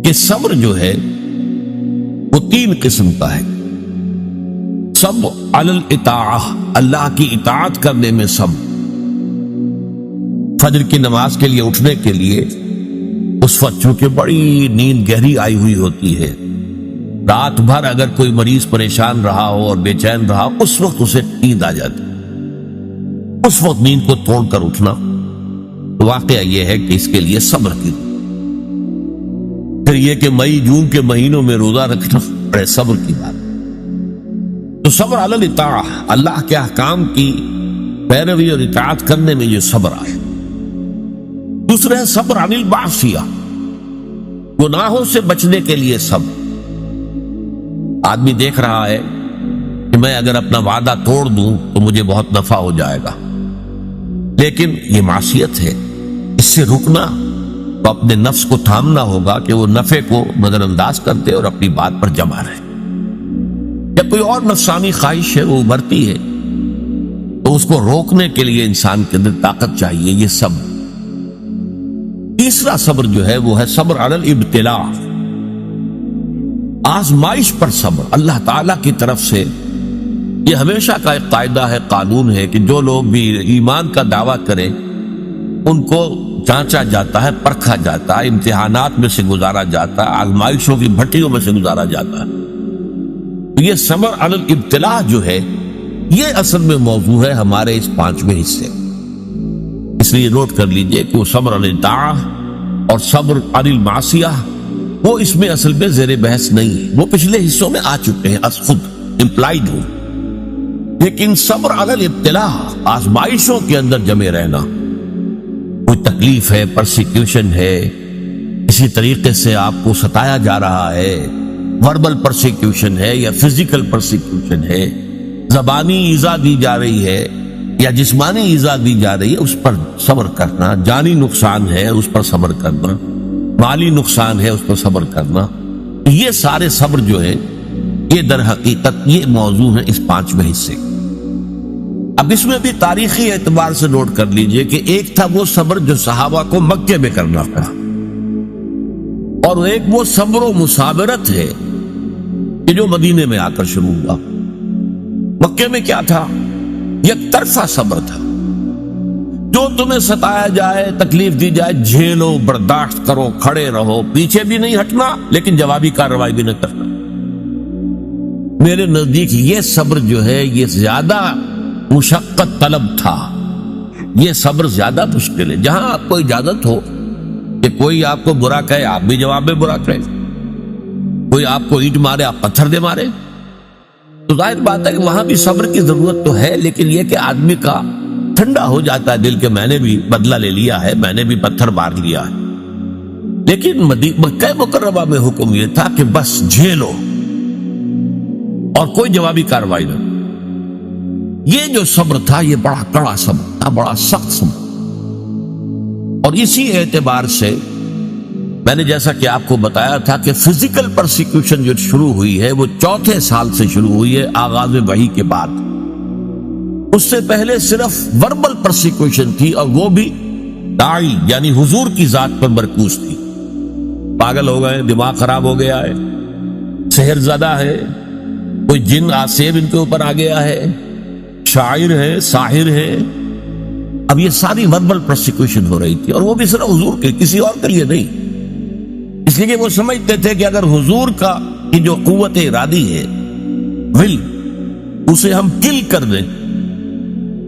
کہ صبر جو ہے وہ 3 قسم کا ہے۔ صبر علی الاطاعہ، اللہ کی اطاعت کرنے میں صبر۔ فجر کی نماز کے لیے اٹھنے کے لیے اس وقت چونکہ بڑی نیند گہری آئی ہوئی ہوتی ہے، رات بھر اگر کوئی مریض پریشان رہا ہو اور بے چین رہا ہو، اس وقت اسے نیند آ جاتی، اس وقت نیند کو توڑ کر اٹھنا، تو واقعہ یہ ہے کہ اس کے لیے صبر کی۔ پھر یہ کہ مئی جون کے مہینوں میں روزہ رکھنا بڑے صبر کی بات۔ تو صبر علی الاطاعہ، اللہ کے احکام کی پیروی اور اطاعت کرنے میں یہ صبر آئے۔ دوسرے ہے صبر عن المعصیہ، گناہوں سے بچنے کے لیے صبر۔ آدمی دیکھ رہا ہے کہ میں اگر اپنا وعدہ توڑ دوں تو مجھے بہت نفع ہو جائے گا، لیکن یہ معصیت ہے، اس سے رکنا تو اپنے نفس کو تھامنا ہوگا کہ وہ نفع کو نظر انداز کر دے اور اپنی بات پر جمع رہے۔ جب کوئی اور نفسانی خواہش ہے وہ ابھرتی ہے تو اس کو روکنے کے لیے انسان کے اندر طاقت چاہیے، یہ صبر۔ تیسرا صبر جو ہے وہ ہے صبر علی الابتلاء، آزمائش پر صبر۔ اللہ تعالیٰ کی طرف سے یہ ہمیشہ کا ایک قاعدہ ہے، قانون ہے کہ جو لوگ بھی ایمان کا دعویٰ کریں ان کو جانچا جاتا ہے، پرکھا جاتا ہے، امتحانات میں سے گزارا جاتا ہے، آزمائشوں کی بھٹیوں میں سے گزارا جاتا ہے۔ تو یہ صبر علی الابتلاء جو ہے یہ اصل میں موضوع ہے ہمارے اس 5ویں حصے، اس لیے نوٹ کر لیجئے کہ وہ صبر علی الطاعہ اور صبر علی المعصیہ وہ اس میں اصل میں زیر بحث نہیں ہے، وہ پچھلے حصوں میں آ چکے ہیں، از خود امپلائیڈ ہو۔ لیکن صبر علی الابتلاء، آزمائشوں کے اندر جمے رہنا، کوئی تکلیف ہے، پرسیکیوشن ہے، اسی طریقے سے آپ کو ستایا جا رہا ہے، وربل پرسیکیوشن ہے یا فزیکل پرسیکیوشن ہے، زبانی ایذا دی جا رہی ہے یا جسمانی ایذا دی جا رہی ہے، اس پر صبر کرنا، جانی نقصان ہے اس پر صبر کرنا، مالی نقصان ہے اس پر صبر کرنا، یہ سارے صبر جو ہے یہ در حقیقت یہ موضوع ہے اس 5ویں حصے۔ اب اس میں بھی تاریخی اعتبار سے نوٹ کر لیجئے کہ ایک تھا وہ صبر جو صحابہ کو مکے میں کرنا پڑا، اور ایک وہ صبر و مصابرت ہے کہ جو مدینے میں آ کر شروع ہوا۔ مکے میں کیا تھا؟ یک طرفہ صبر تھا، جو تمہیں ستایا جائے، تکلیف دی جائے، جھیلو، برداشت کرو، کھڑے رہو، پیچھے بھی نہیں ہٹنا لیکن جوابی کارروائی بھی نہ کرنا۔ میرے نزدیک یہ صبر جو ہے یہ زیادہ مشقت طلب تھا، یہ صبر زیادہ مشکل ہے۔ جہاں آپ کو اجازت ہو کہ کوئی آپ کو برا کہے آپ بھی جواب میں برا کہے، کوئی آپ کو اینٹ مارے آپ پتھر دے مارے، تو ظاہر بات ہے کہ وہاں بھی صبر کی ضرورت تو ہے، لیکن یہ کہ آدمی کا ٹھنڈا ہو جاتا ہے دل کہ میں نے بھی بدلہ لے لیا ہے، میں نے بھی پتھر مار لیا ہے۔ لیکن مکہ مکرمہ میں حکم یہ تھا کہ بس جھیلو اور کوئی جوابی کارروائی نہ۔ یہ جو صبر تھا یہ بڑا کڑا صبر تھا، بڑا سخت صبر، اور اسی اعتبار سے میں نے جیسا کہ آپ کو بتایا تھا کہ فزیکل پرسیکیوشن جو شروع ہوئی ہے وہ 4 سال سے شروع ہوئی ہے آغاز وحی کے بعد۔ اس سے پہلے صرف وربل پرسیکیوشن تھی، اور وہ بھی داعی یعنی حضور کی ذات پر مرکوز تھی۔ پاگل ہو گئے، دماغ خراب ہو گیا ہے، سحر زدہ ہے، کوئی جن آسیب ان کے اوپر آ گیا ہے، شاعر ہے، ساحر ہے۔ اب یہ ساری وربل پرسیکیوشن ہو رہی تھی، اور وہ بھی صرف حضور کے، کسی اور کے لیے نہیں، اس لیے کہ وہ سمجھتے تھے کہ اگر حضور کی جو قوت ارادی ہے، ول، اسے ہم کل کر دیں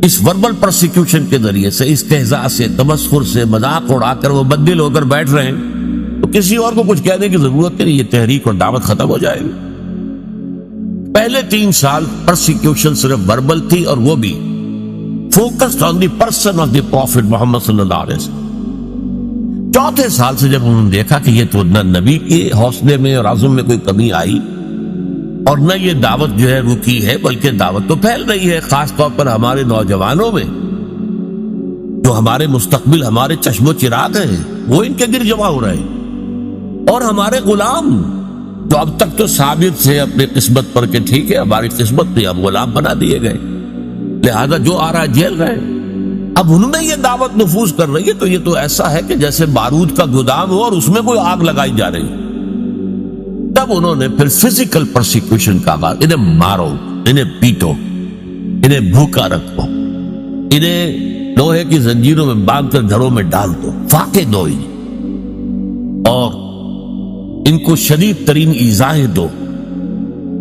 اس وربل پرسیکیوشن کے ذریعے سے، استہزاء سے، تمسخر سے، مذاق اڑا کر وہ بددل ہو کر بیٹھ رہے ہیں، تو کسی اور کو کچھ کہنے کی ضرورت نہیں، یہ تحریک اور دعوت ختم ہو جائے گی۔ پہلے 3 سال پرسیکیوشن صرف وربل تھی، اور وہ بھی focused on the person of the prophet Muhammad صلی اللہ علیہ وسلم۔ 4 سال سے جب انہوں نے دیکھا کہ یہ تو نہ نبی کے حوصلے میں اور عزم میں کوئی کمی آئی، اور نہ یہ دعوت جو ہے رکی ہے، بلکہ دعوت تو پھیل رہی ہے، خاص طور پر ہمارے نوجوانوں میں، جو ہمارے مستقبل، ہمارے چشم و چراغ ہیں، وہ ان کے گر جمع ہو رہے ہیں، اور ہمارے غلام جو اب تک تو ثابت تھے اپنی قسمت پر کہ ٹھیک ہے ہماری قسمت تھی، اب غلام بنا دیے گئے، لہذا جو آ رہا ہے جیل رہے ہیں۔ اب ان میں یہ دعوت نفوذ کر رہی ہے، تو یہ تو ایسا ہے کہ جیسے بارود کا گودام ہو اور اس میں کوئی آگ لگائی جا رہی ہے۔ تب انہوں نے پھر فزیکل پرسیکیوشن کا آغاز، انہیں مارو، انہیں پیٹو، انہیں بھوکا رکھو، انہیں لوہے کی زنجیروں میں باندھ کر گھروں میں ڈال دو، فاقے دو انہیں، اور ان کو شدید ترین ایذائیں دو۔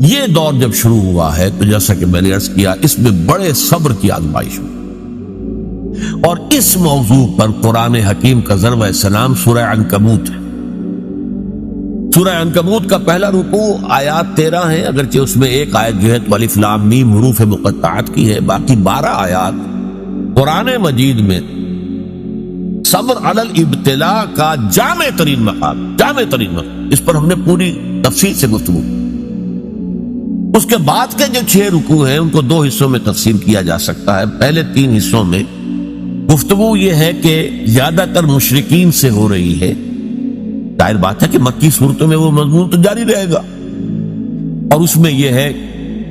یہ دور جب شروع ہوا ہے تو جیسا کہ میں نے عرض کیا، اس میں بڑے صبر کی آزمائش ہوئی، اور اس موضوع پر قرآن حکیم کا ضرب سلام سورہ عنکبوت ہے۔ سورہ عنکبوت کا پہلا رکوع آیات 13 ہیں، اگرچہ اس میں ایک آیت جو ہے تو الف لام میم حروف مقطعات کی ہے، باقی 12 آیات قرآن مجید میں صبر علی الابتلاء کا جامع ترین مقام، اس پر ہم نے پوری تفصیل سے گفتگو۔ اس کے بعد کے جو 6 رکوع ہیں ان کو 2 حصوں میں تقسیم کیا جا سکتا ہے۔ پہلے 3 حصوں میں گفتگو یہ ہے کہ زیادہ تر مشرکین سے ہو رہی ہے، ظاہر بات ہے کہ مکی صورتوں میں وہ مضمون تو جاری رہے گا، اور اس میں یہ ہے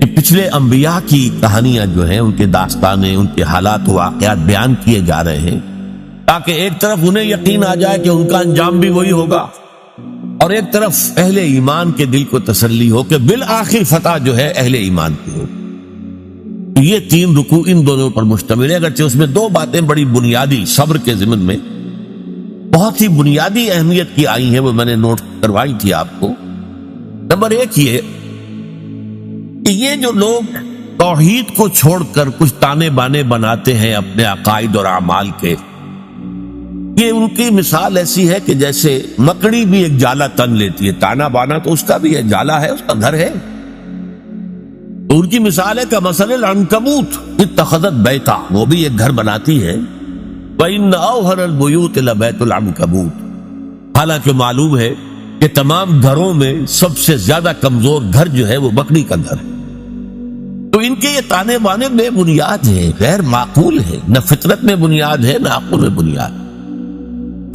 کہ پچھلے انبیاء کی کہانیاں جو ہیں، ان کے داستانیں، ان کے حالات و واقعات بیان کیے جا رہے ہیں، تاکہ ایک طرف انہیں یقین آ جائے کہ ان کا انجام بھی وہی ہوگا، اور ایک طرف اہل ایمان کے دل کو تسلی ہو کہ بالآخر فتح جو ہے اہل ایمان کی ہو۔ یہ 3 رکوع ان دونوں پر مشتمل ہے، اگرچہ اس میں 2 باتیں بڑی بنیادی صبر کے ضمن میں بہت ہی بنیادی اہمیت کی آئی ہیں، وہ میں نے نوٹ کروائی تھی آپ کو۔ نمبر 1 یہ کہ یہ جو لوگ توحید کو چھوڑ کر کچھ تانے بانے بناتے ہیں اپنے عقائد اور اعمال کے، یہ ان کی مثال ایسی ہے کہ جیسے مکڑی بھی ایک جالا تن لیتی ہے، تانا بانا تو اس کا بھی ہے، جالا ہے، اس کا گھر ہے، تو ان کی مثال ہے کہ مثل العنکبوت اتخذت بیتا، وہ بھی ایک گھر بناتی ہے، وَإِنَّ أَوْهَنَ الْبُيُوتِ لَبَيْتُ الْعَنكَبُوتِ، حالانکہ معلوم ہے کہ تمام گھروں میں سب سے زیادہ کمزور گھر جو ہے وہ مکڑی کا گھر ہے۔ تو ان کے یہ تانے بانے بے بنیاد ہیں، غیر معقول ہے، نہ فطرت میں بنیاد ہے نہ عقل میں بنیاد۔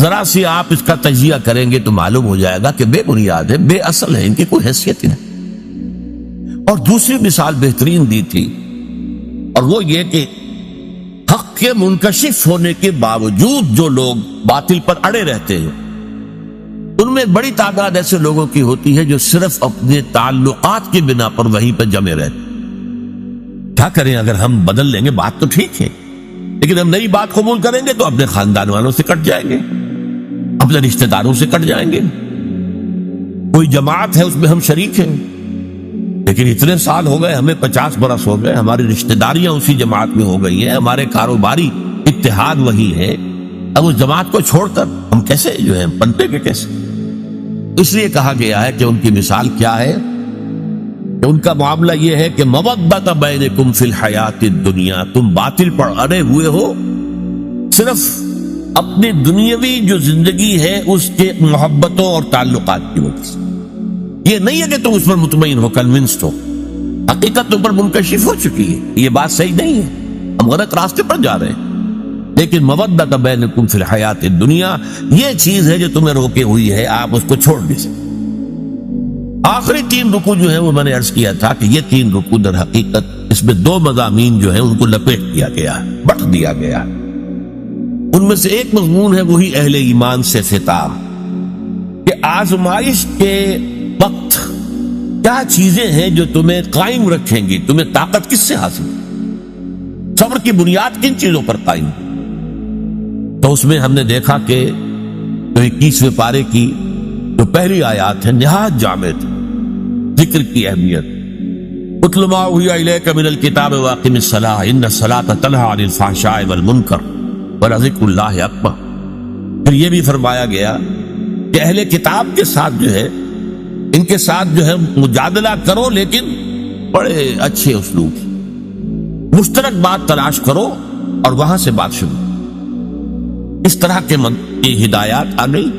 ذرا سی آپ اس کا تجزیہ کریں گے تو معلوم ہو جائے گا کہ بے بنیاد ہے، بے اصل ہے، ان کی کوئی حیثیت ہی نہیں۔ اور دوسری مثال بہترین دی تھی، اور وہ یہ کہ حق کے منکشف ہونے کے باوجود جو لوگ باطل پر اڑے رہتے ہیں، ان میں بڑی تعداد ایسے لوگوں کی ہوتی ہے جو صرف اپنے تعلقات کی بنا پر وہیں پہ جمے رہتے ہیں۔ کیا کریں، اگر ہم بدل لیں گے بات تو ٹھیک ہے، لیکن ہم نئی بات قبول کریں گے تو اپنے خاندان والوں سے کٹ جائیں گے، اپنے رشتہ داروں سے کٹ جائیں گے۔ کوئی جماعت ہے اس میں ہم شریک ہیں، لیکن اتنے سال ہو گئے، ہمیں 50 برس ہو گئے، ہماری رشتہ داریاں اسی جماعت میں ہو گئی ہیں، ہمارے کاروباری اتحاد وہی ہے، اب اس جماعت کو چھوڑ کر ہم کیسے جو ہیں پنپے کے کیسے؟ اس لیے کہا گیا ہے کہ ان کی مثال کیا ہے، کہ ان کا معاملہ یہ ہے کہ مودۃ بینکم فی الحیات الدنیا، تم باطل پر اڑے ہوئے ہو صرف اپنی دنیاوی جو زندگی ہے اس کے محبتوں اور تعلقات کی وجہ سے۔ یہ نہیں ہے کہ تم اس پر مطمئن ہو، کنونسڈ ہو، حقیقت تم پر منکشف ہو چکی ہے، یہ بات صحیح نہیں ہے، ہم غلط راستے پر جا رہے ہیں، لیکن مودۃ بینکم فی الحیات الدنیا یہ چیز ہے جو تمہیں روکے ہوئی ہے، آپ اس کو چھوڑ نہیں سکتے۔ آخری 3 رکوع جو ہیں وہ میں نے عرض کیا تھا کہ یہ 3 رکوع در حقیقت اس میں 2 مضامین جو ہیں ان کو لپیٹ دیا گیا ہے، بٹ دیا گیا ہے۔ ان میں سے ایک مضمون ہے وہی اہل ایمان سے خطاب، کہ آزمائش کے وقت کیا چیزیں ہیں جو تمہیں قائم رکھیں گی، تمہیں طاقت کس سے حاصل، صبر کی بنیاد کن چیزوں پر قائم۔ تو اس میں ہم نے دیکھا کہ جو 21ویں پارے کی جو پہلی آیات ہے نہایت جامع تھی، ذکر کی اہمیت، اتل ما اوحی الیک من الکتاب واقم الصلاۃ ان الصلاۃ تنہی عن الفحشاء والمنکر ولذکر اللہ اکبر۔ پھر یہ بھی فرمایا گیا کہ اہل کتاب کے ساتھ جو ہے، ان کے ساتھ جو ہے مجادلہ کرو، لیکن بڑے اچھے اسلوب، مشترک بات تلاش کرو اور وہاں سے بات شروع۔ اس طرح کے ہدایات آ گئی۔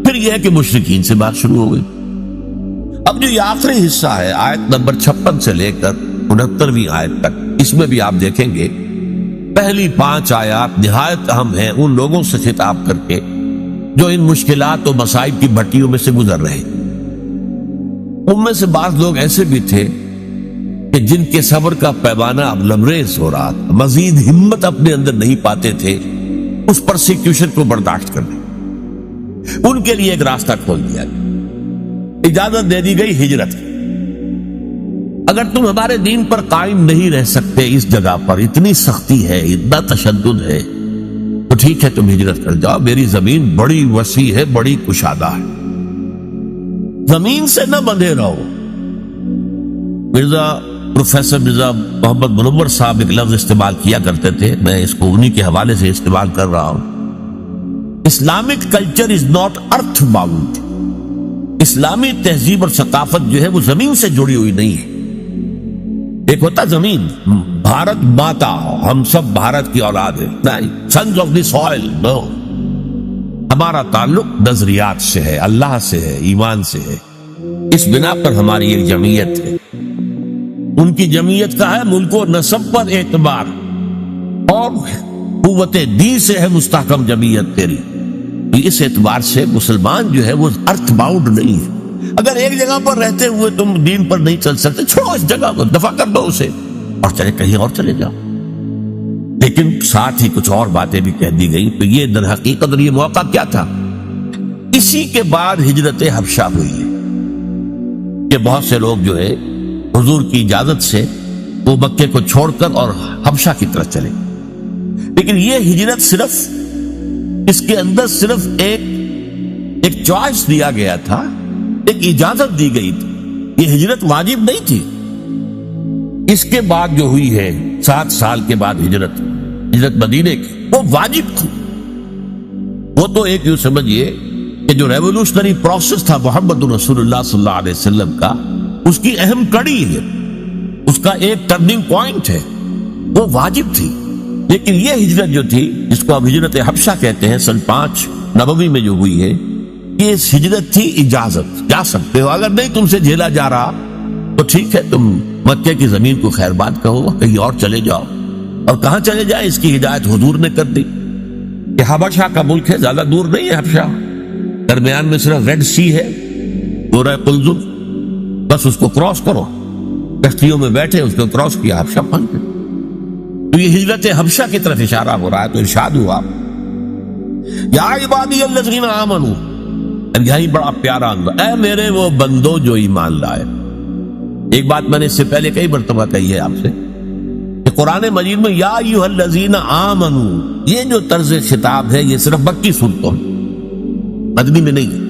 پھر یہ ہے کہ مشرکین سے بات شروع ہو گئی۔ اب جو یہ آخری حصہ ہے آیت نمبر 56 سے لے کر 69ویں آیت تک، اس میں بھی آپ دیکھیں گے پہلی 5 آیات نہایت اہم ہیں ان لوگوں سے خطاب کر کے جو ان مشکلات و مصائب کی بھٹیوں میں سے گزر رہے ہیں۔ ان میں سے بعض لوگ ایسے بھی تھے کہ جن کے صبر کا پیمانہ اب لبریز ہو رہا تھا، مزید ہمت اپنے اندر نہیں پاتے تھے اس پرسیکیوشن کو برداشت کرنے۔ ان کے لیے ایک راستہ کھول دیا گیا، اجازت دے دی گئی ہجرت کی۔ اگر تم ہمارے دین پر قائم نہیں رہ سکتے، اس جگہ پر اتنی سختی ہے، اتنا تشدد ہے، تو ٹھیک ہے تم ہجرت کر جاؤ، میری زمین بڑی وسیع ہے، بڑی کشادہ ہے، زمین سے نہ بندھے رہو۔ پروفیسر مرزا محمد منور صاحب ایک لفظ استعمال کیا کرتے تھے، میں اس کو انہی کے حوالے سے استعمال کر رہا ہوں، Islamic culture is not earth bound. اسلامی تہذیب اور ثقافت جو ہے وہ زمین سے جڑی ہوئی نہیں ہے۔ ایک ہوتا زمین، بھارت ماتا، ہم سب بھارت کی اولاد ہیں، نہیں، سنز آف دی سوئل، نو، ہمارا تعلق نظریات سے ہے، اللہ سے ہے، ایمان سے ہے، اس بنا پر ہماری ایک جمعیت ہے۔ ان کی جمعیت کا ہے ملک و نسب پر اعتبار، اور قوت دین سے ہے مستحکم جمعیت تیری، اس اعتبار سے مسلمان جو ہے وہ ارتھ باؤنڈ نہیں ہے۔ اگر ایک جگہ پر رہتے ہوئے تم دین پر نہیں چل سکتے، چھوڑو اس جگہ کو، دفع کر دو اسے، اور چلے کہیں اور چلے جاؤ۔ لیکن ساتھ ہی کچھ اور باتیں بھی کہہ دی گئی، تو یہ در حقیقت اور یہ موقع کیا تھا؟ اسی کے بعد ہجرت حبشہ ہوئی ہے کہ بہت سے لوگ جو ہے حضور کی اجازت سے وہ مکے کو چھوڑ کر اور حبشہ کی طرف چلے۔ لیکن یہ ہجرت صرف اس کے اندر صرف ایک چوائس دیا گیا تھا، ایک اجازت دی گئی تھی، یہ ہجرت واجب نہیں تھی۔ اس کے بعد جو ہوئی ہے 7 سال کے بعد ہجرت مدینے کی، وہ واجب تھی۔ وہ تو ایک یوں سمجھئے کہ جو ریولوشنری پروسیس تھا محمد رسول اللہ صلی اللہ علیہ وسلم کا، اس کی اہم کڑی ہے، اس کا ایک ٹرننگ پوائنٹ ہے، وہ واجب تھی۔ لیکن یہ ہجرت جو تھی، جس کو اب ہجرت حبشہ کہتے ہیں، سن 5 نبوی میں جو ہوئی ہے، یہ ہجرت تھی اجازت، جا سکتے ہو، اگر نہیں تم سے جھیلا جا رہا تو ٹھیک ہے، تم مکے کی زمین کو خیر بات کہو، کہیں اور چلے جاؤ۔ اور کہاں چلے جائیں، اس کی ہدایت حضور نے کر دی کہ حبشہ کا ملک ہے، زیادہ دور نہیں ہے حبشہ، درمیان میں صرف ریڈ سی ہے، گورہ قلزم، بس اس کو کراس کرو، کشتیوں میں بیٹھے اس کو کراس کیا، حبشہ پہنچ گئے۔ تو یہ ہجرت حبشہ کی طرف اشارہ ہو رہا ہے، تو ارشاد ہوا یا عبادی الذین آمنوا، یہی بڑا پیارا انداز، اے میرے وہ بندو جو ایمان لائے۔ ایک بات میں نے اس سے پہلے کئی مرتبہ کہی ہے آپ سے کہ قرآن مجید میں یا ایھا الذین آمنوا، یہ جو طرز خطاب ہے یہ صرف مکی صورتوں میں، مدنی میں نہیں ہے۔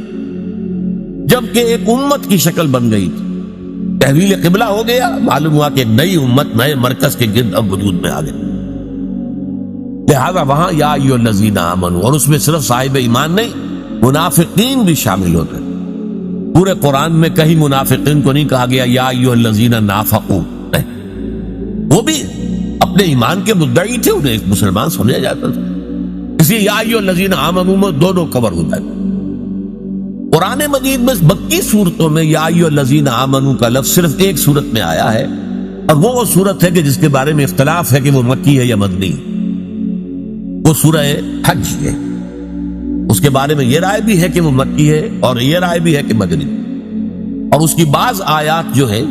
جبکہ ایک امت کی شکل بن گئی تھی، تحویل قبلہ ہو گیا، معلوم ہوا کہ ایک نئی امت نئے مرکز کے گرد اب وجود میں آ گئی، لہذا وہاں یا ایھا الذین آمنوا، اور اس میں صرف صاحب ایمان نہیں، منافقین بھی شامل ہوتے۔ پورے قرآن میں کہیں منافقین کو نہیں کہا گیا یا ایھا الذین نافقوا، نہیں، وہ بھی اپنے ایمان کے مدعی تھے، انہیں ایک مسلمان سمجھا جاتا تھا، اس لیے یا ایھا الذین آمنوا میں دونوں کور ہوتا ہے۔ قرآن مجید میں مکی صورتوں میں یا ایھا الذین آمنوا کا لفظ صرف ایک صورت میں آیا ہے، اور وہ صورت ہے کہ جس کے بارے میں اختلاف ہے کہ وہ مکی ہے یا مدنی، وہ سورہ حج ہے۔ اس کے بارے میں یہ رائے بھی ہے کہ وہ مکی ہے، اور یہ رائے بھی ہے کہ مدنی، اور اس کی بعض آیات جو ہیں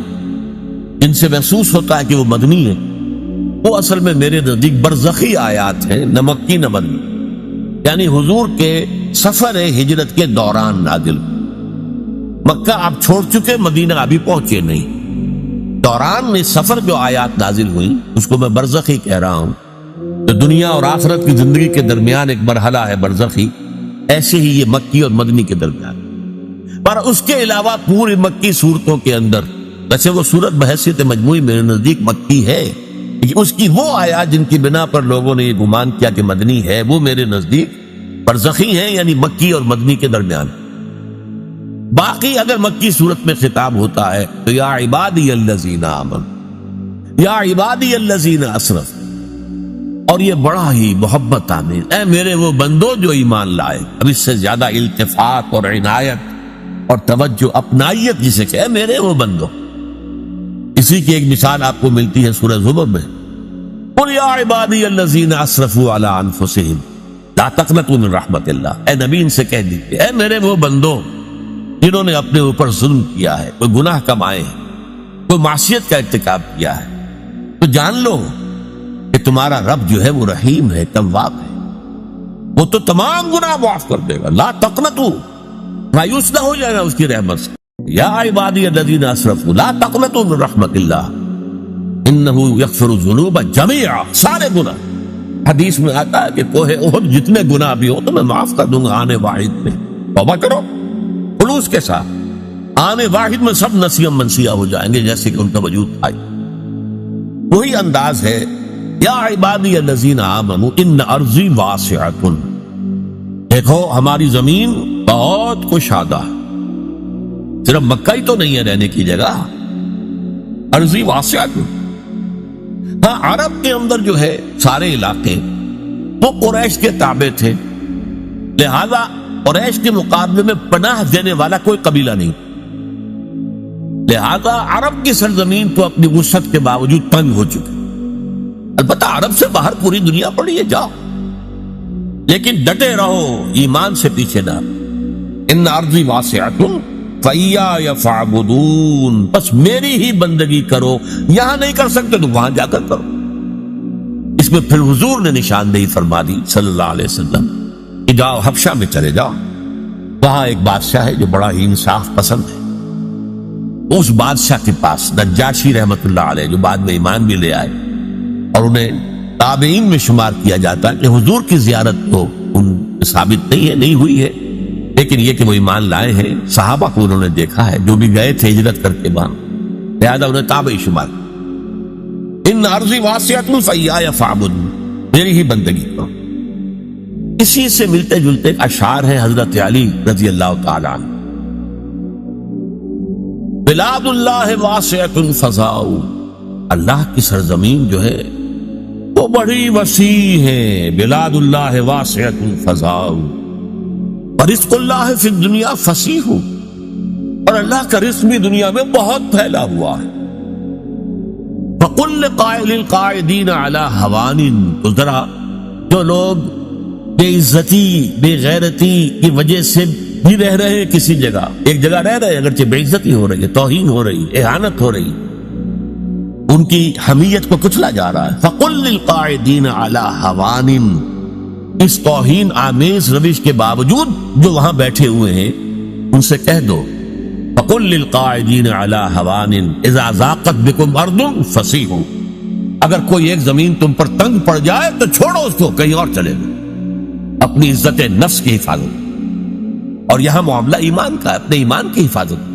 جن سے محسوس ہوتا ہے کہ وہ مدنی ہے، وہ اصل میں میرے نزدیک برزخی آیات ہیں، نہ مکی نہ مدنی، یعنی حضور کے سفر ہجرت کے دوران نازل۔ مکہ آپ چھوڑ چکے، مدینہ ابھی پہنچے نہیں، دوران میں سفر جو آیات نازل ہوئی اس کو میں برزخی کہہ رہا ہوں۔ تو دنیا اور آخرت کی زندگی کے درمیان ایک مرحلہ ہے برزخی، ایسے ہی یہ مکی اور مدنی کے درمیان۔ پر اس کے علاوہ پوری مکی صورتوں کے اندر، ویسے وہ صورت بحیثیت مجموعی میرے نزدیک مکی ہے، لیکن اس کی وہ آیات جن کی بنا پر لوگوں نے یہ گمان کیا کہ مدنی ہے، وہ میرے نزدیک برزخی ہیں، یعنی مکی اور مدنی کے درمیان۔ باقی اگر مکی صورت میں خطاب ہوتا ہے تو یا عبادی الذین آمنوا، یا عبادی الذین اسرفوا، اور یہ بڑا ہی محبت آمیز، اے میرے وہ بندو جو ایمان لائے۔ اب اس سے زیادہ التفات اور عنایت اور توجہ، اپنائیت جسے کہ اے میرے وہ بندو، اسی کی ایک مثال آپ کو ملتی ہے سورہ زمر میں، قل یا عبادی الذین اسرفوا علی انفسہم لا تقنطوا من رحمت اللہ، اے نبی ان سے کہہ دیجیے اے میرے وہ بندو جنہوں نے اپنے اوپر ظلم کیا ہے، کوئی گناہ کمائے ہیں، کوئی معصیت کا ارتکاب کیا ہے، تو جان لو کہ تمہارا رب جو ہے وہ رحیم ہے، تواب ہے، وہ تو تمام گناہ معاف کر دے گا۔ لا تقنطوا، مایوس نہ ہو جائے گا اس کی رحمت سے۔ یا عبادی الذین اسرفوا لا تقنطوا من رحمت اللہ انہ یغفر الذنوب جميعا، سارے گناہ۔ حدیث میں آتا ہے کہ کوہ احد جتنے گناہ بھی ہو تو میں معاف کر دوں گا آنے واحد میں۔ توبہ کرو خلوص کے ساتھ، آنے واحد میں سب نسیم منسیہ ہو جائیں گے جیسے کہ ان کا وجود آئی۔ وہی انداز ہے یا عبادی الذین آمنوا ان ارضی واسعۃ، دیکھو ہماری زمین بہت کشادہ، صرف مکہ ہی تو نہیں ہے رہنے کی جگہ، ارضی واسعۃ۔ ہاں عرب کے اندر جو ہے سارے علاقے وہ قریش کے تابع تھے، لہذا قریش کے مقابلے میں پناہ دینے والا کوئی قبیلہ نہیں، لہذا عرب کی سرزمین تو اپنی وسعت کے باوجود تنگ ہو چکی۔ البتہ عرب سے باہر پوری دنیا پڑی ہے، جاؤ، لیکن ڈٹے رہو، ایمان سے پیچھے نہ۔ ان ارضی واسعۃ فإیایا فاعبدون، بس میری ہی بندگی کرو، یہاں نہیں کر سکتے تو وہاں جا کر کرو۔ اس میں پھر حضور نے نشاندہی فرما دی صلی اللہ علیہ وسلم کہ جاؤ حبشہ میں چلے جاؤ، وہاں ایک بادشاہ ہے جو بڑا ہی انصاف پسند ہے، اس بادشاہ کے پاس نجاشی رحمت اللہ علیہ، جو بعد میں ایمان بھی لے آئے اور انہیں تابعین میں شمار کیا جاتا ہے، کہ حضور کی زیارت تو ان ثابت نہیں ہے، نہیں ہوئی ہے، لیکن یہ کہ وہ ایمان لائے ہیں، صحابہ کو انہوں نے دیکھا ہے جو بھی گئے تھے ہجرت کر کے وہاں، لہذا انہیں تابعی شمار۔ ان ارضی واسعۃ فإیایا فاعبدون، میری ہی بندگی کرو۔ اسی سے ملتے جلتے اشعار ہیں حضرت علی رضی اللہ تعالی عنہ، بلاد اللہ واسعۃ فضاء، اللہ کی سرزمین جو ہے وہ بڑی وسیع ہے، بلاد اللہ واسعۃ فضاء، رزق اللہ فی الدنیا فصیح، اور اللہ کا رزق بھی دنیا میں بہت پھیلا ہوا ہے۔ فقل لقائل القاعدین علی ہوان، تو ذرا جو لوگ بے عزتی بے غیرتی کی وجہ سے بھی رہ رہے ہیں کسی جگہ، ایک جگہ رہ رہے ہیں اگرچہ بے عزتی ہو رہی ہے، توہین ہو رہی ہے، اہانت ہو رہی ہے، ان کی حمیت کو کچلا جا رہا ہے۔ فقل للقاعدین علی ہوان، اس توہین آمیز روش کے باوجود جو وہاں بیٹھے ہوئے ہیں ان سے کہہ دو، فقل للقاعدین علی ہوان اذا ضاقت بکم ارض فصیحوا، اگر کوئی ایک زمین تم پر تنگ پڑ جائے تو چھوڑو اس کو، کہیں اور چلے جاؤ، اپنی عزت نفس کی حفاظت۔ اور یہاں معاملہ ایمان کا ہے، اپنے ایمان کی حفاظت۔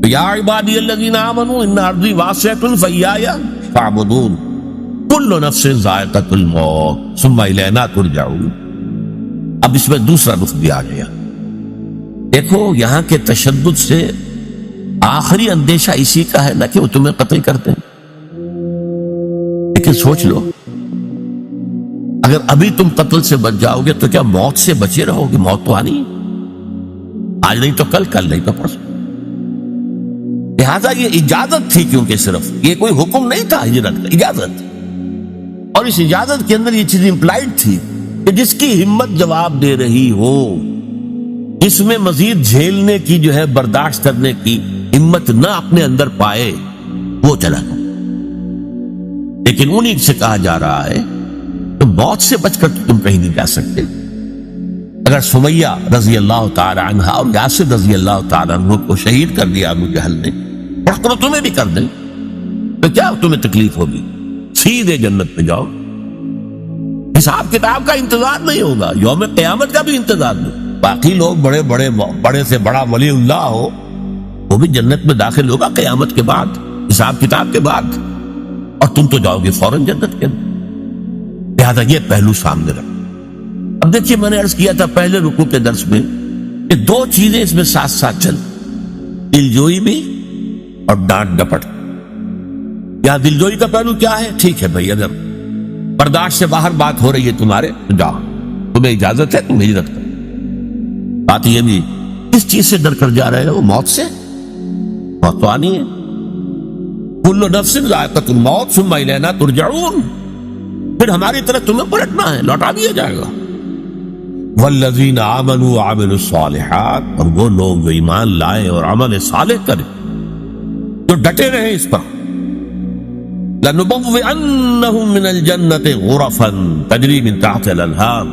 یا عبادی الذین آمنوا ان ارضی واسعۃ فإیایا فاعبدون کل نفس ذائقۃ الموت ثم الینا ترجعون۔ اب اس میں دوسرا رخ بھی آ گیا، دیکھو یہاں کے تشدد سے آخری اندیشہ اسی کا ہے، نہ کہ وہ تمہیں قتل کرتے ہیں، لیکن سوچ لو اگر ابھی تم قتل سے بچ جاؤ گے تو کیا موت سے بچے رہو گے؟ موت تو آنی ہے، آج نہیں تو کل، کل نہیں تو پرسوں۔ لہذا یہ اجازت تھی، کیونکہ صرف یہ کوئی حکم نہیں تھا ہجرت کا، اجازت، اور اس اجازت کے اندر یہ چیز امپلائڈ تھی کہ جس کی ہمت جواب دے رہی ہو، اس میں مزید جھیلنے کی جو ہے برداشت کرنے کی ہمت نہ اپنے اندر پائے، وہ چلا گیا۔ لیکن انہیں سے کہا جا رہا ہے کہ موت سے بچ کر تم کہیں نہیں جا سکتے۔ اگر سمیہ رضی اللہ تعالی عنہ اور یاسر رضی اللہ تعالی عنہ کو شہید کر دیا ابو جہل نے، اور تمہیں بھی کر دیں تو کیا تمہیں تکلیف ہوگی؟ سیدھے جنت میں جاؤ، حساب کتاب کا انتظار نہیں ہوگا، یوم قیامت کا بھی انتظار نہیں۔ باقی لوگ بڑے سے بڑا ولی اللہ ہو وہ بھی جنت میں داخل ہوگا قیامت کے بعد، حساب کتاب کے بعد، اور تم تو جاؤ گے فوراً جنت کے اندر۔ لہذا یہ پہلو سامنے رکھ۔ اب دیکھیے میں نے عرض کیا تھا پہلے رکوع کے درس میں کہ دو چیزیں اس میں ساتھ ساتھ چل، دلجوئی بھی اور ڈانٹ ڈپٹ۔ یہاں دلجوئی کا پہلو کیا ہے؟ ٹھیک ہے بھائی، اگر برداشت سے باہر بات ہو رہی ہے تمہارے تو جاؤ، تمہیں اجازت ہے، تم ہجرت کرو۔ بات یہ بھی کس چیز سے ڈر کر جا رہے ہو؟ موت سے، موت تو آنی ہے۔ کل نفس ذائقۃ الموت ثم الینا ترجعون، پھر ہماری طرف تمہیں پلٹنا ہے، لوٹا دیا جائے گا۔ والذین آمنوا وعملوا الصالحات، اور وہ لوگ جو ایمان لائے اور عمل صالح کرے، جو ڈٹے رہے اس پر، لنبوئنہم من الجنۃ غرفا تجری من تحت الانہار،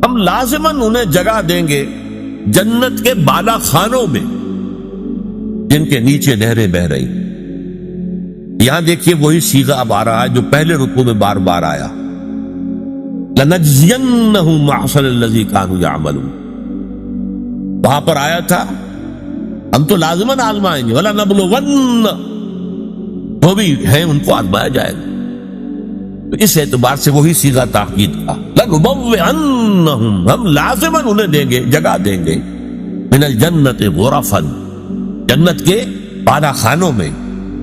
ہم لازماً انہیں جگہ دیں گے جنت کے بالا خانوں میں جن کے نیچے نہریں بہ رہی. یہاں دیکھیے وہی صیغہ اب آ رہا ہے جو پہلے رکوع میں بار بار آیا. لَنَجْزِيَنَّهُمْ أَحْسَنَ الَّذِي كَانُوا يَعْمَلُونَ. وہاں پر آیا تھا ہم تو لازماً آزمائیں گے. وَلَنَبْلُوَنَّ، وہ بھی ہیں ان کو آزمایا جائے گا. تو اس اعتبار سے وہی صیغہ تاکید کا. لَنُبَوِّئَنَّهُمْ، ہم لازماً انہیں دیں گے، جگہ دیں گے. مِنَ الْجَنَّةِ غُرَفًا، جنت کے بالا خانوں میں.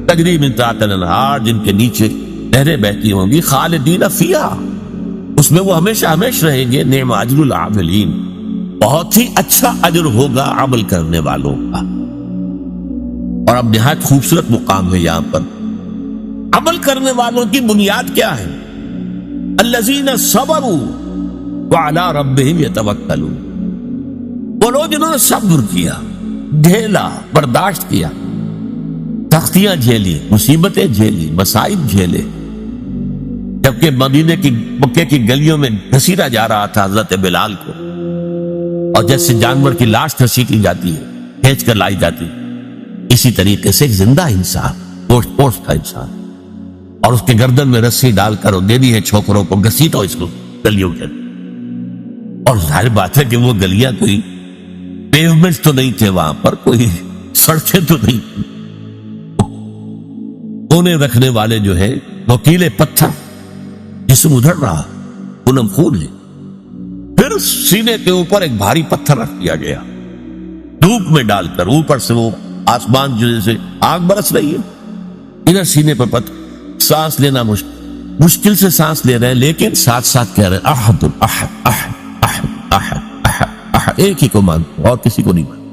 تجری من تحتہا الانہار، جن کے نیچے نہریں بہتی ہوں گی. خالدین فیہا، اس میں وہ ہمیشہ ہمیشہ رہیں گے. نعم اجر العاملین، بہت ہی اچھا اجر ہوگا عمل کرنے والوں کا. اور اب نہایت خوبصورت مقام ہے یہاں پر. عمل کرنے والوں کی بنیاد کیا ہے؟ الذین صبروا وعلی ربہم یتوکلون، وہ لوگ جنہوں نے صبر کیا، جھیلا، برداشت کیا، سختیاں جھیلی، مصیبتیں جھیلی، مصائب جھیلے. جبکہ مکے کی گلیوں میں گھسیٹا جا رہا تھا حضرت بلال کو، اور جیسے جانور کی لاش گھسیٹی جاتی ہے، کھینچ کر لائی جاتی ہے، اسی طریقے سے ایک زندہ انسان، گوشت پوشت کا انسان، اور اس کے گردن میں رسی ڈال کر وہ دے دی ہے چھوکروں کو، گھسیٹو اس کو گلیوں کے. اور ظاہر بات ہے کہ وہ گلیاں کوئی پیومنٹ تو نہیں تھے، وہاں پر کوئی سڑکیں تو نہیں تھی. کونے رکھنے والے جو ہے نوکیلے پتھر، جسم ادھر رہا، خونم خون ہے. پھر سینے کے اوپر ایک بھاری پتھر رکھ دیا گیا، دھوپ میں ڈال کر. اوپر سے وہ آسمان جو جیسے آگ برس رہی ہے، ادھر سینے پر پتھر. سانس لینا مشکل سے سانس لے رہے ہیں، لیکن ساتھ ساتھ کہہ رہے ہیں احد احد احد احد احد احد احد، ایک ہی کو مانتے اور کسی کو نہیں مانتے.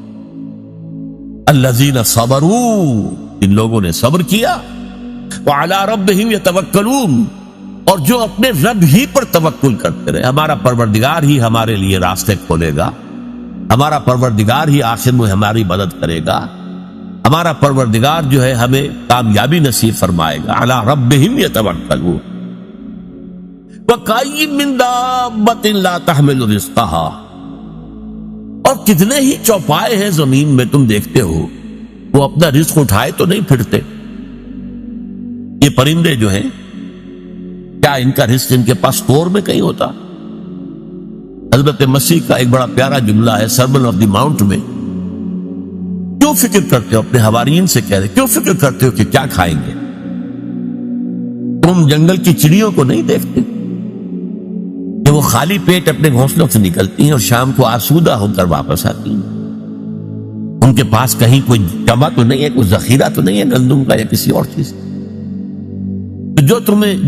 الذین صبروا، ان لوگوں نے صبر کیا. وعلی ربہم یتوکلون، اور جو اپنے رب ہی پر توکل کرتے رہے. ہمارا پروردگار ہی ہمارے لیے راستے کھولے گا، ہمارا پروردگار ہی آخر میں ہماری مدد کرے گا، ہمارا پروردگار جو ہے ہمیں کامیابی نصیب فرمائے گا. علی ربہم یتوکلون. وَكَأَيٍّ مِّن دَابَّةٍ لَّا تَحْمِلُ رِزْقَهَا، اور کتنے ہی چوپائے ہیں زمین میں تم دیکھتے ہو، وہ اپنا رزق اٹھائے تو نہیں پھرتے. یہ پرندے جو ہیں، کیا ان کا رزق ان کے پاس اسٹور میں کہیں ہوتا؟ حضرت مسیح کا ایک بڑا پیارا جملہ ہے سرمن آف دی ماؤنٹ میں. کیوں فکر کرتے ہو، اپنے حواریین سے کہہ رہے، کیوں فکر کرتے ہو کہ کیا کھائیں گے؟ تم جنگل کی چڑیوں کو نہیں دیکھتے کہ وہ خالی پیٹ اپنے گھونسلوں سے نکلتی ہیں اور شام کو آسودہ ہو کر واپس آتی ہیں؟ ان کے پاس کہیں کوئی جمع تو نہیں ہے، کوئی ذخیرہ تو نہیں ہے گندم کا یا کسی اور چیز.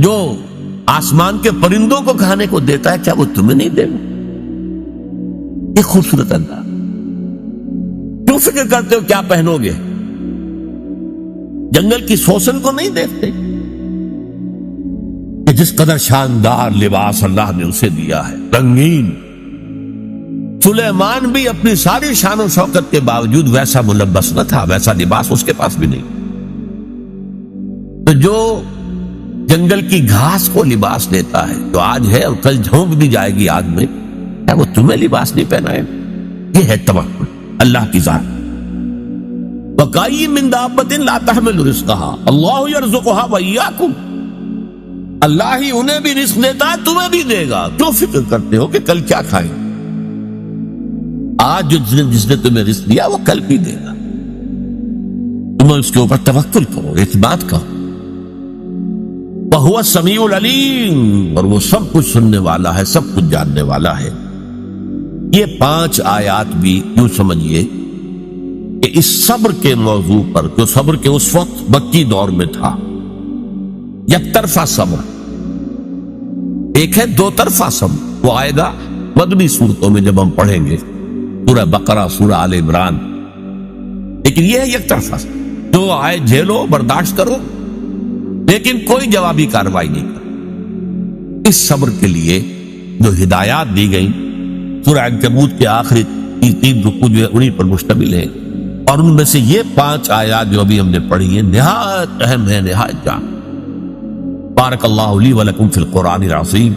جو آسمان کے پرندوں کو کھانے کو دیتا ہے، کیا وہ تمہیں نہیں دے گا؟ یہ خوبصورت انداز. کیوں فکر کرتے ہو کیا پہنو گے؟ جنگل کی سوسن کو نہیں دیکھتے کہ جس قدر شاندار لباس اللہ نے اسے دیا ہے، رنگین. سلیمان بھی اپنی ساری شان و شوکت کے باوجود ویسا ملبس نہ تھا، ویسا لباس اس کے پاس بھی نہیں. تو جو جنگل کی گھاس کو لباس دیتا ہے، جو آج ہے اور کل جھونک دی جائے گی آگ میں، کیا وہ تمہیں لباس نہیں پہنائے؟ یہ ہے توکل اللہ کی ذات. وَكَأَيٍّ مِّن دَابَّةٍ لَّا تَحْمِلُ رِزْقَهَا اللَّهُ يَرْزُقُهَا وَإِيَّاكُمْ، اللہ ہی انہیں بھی رزق دیتا ہے، تمہیں بھی دے گا. کیوں فکر کرتے ہو کہ کل کیا کھائیں؟ آج جس نے تمہیں رزق دیا وہ کل بھی دے گا. تم اس کے اوپر توکل کرو، اعتماد کرو. وَهُوَ السَّمِيعُ الْعَلِيمُ، اور وہ سب کچھ سننے والا ہے، سب کچھ جاننے والا ہے. یہ 5 آیات بھی یوں سمجھیے کہ اس صبر کے موضوع پر، جو صبر کے اس وقت مکی دور میں تھا، یک طرفہ صبر، ایک ہے 2 طرفہ صبر. وہ آئے گا مدنی صورتوں میں جب ہم پڑھیں گے، سورہ بقرہ، سورہ آل عمران. لیکن یہ ہے یک طرفہ صبر، جو آئے جھیلو، برداشت کرو، لیکن کوئی جوابی کارروائی نہیں کرو. اس صبر کے لیے جو ہدایات دی گئیں سورہ عنکبوت کے آخری 3 رکوع جو ہے انہی پر مشتمل ہے. اور ان میں سے یہ 5 آیات جو ابھی ہم نے پڑھی ہیں نہایت اہم ہے، نہایت جان. بارک اللہ لی ولکم فی القرآن العظیم.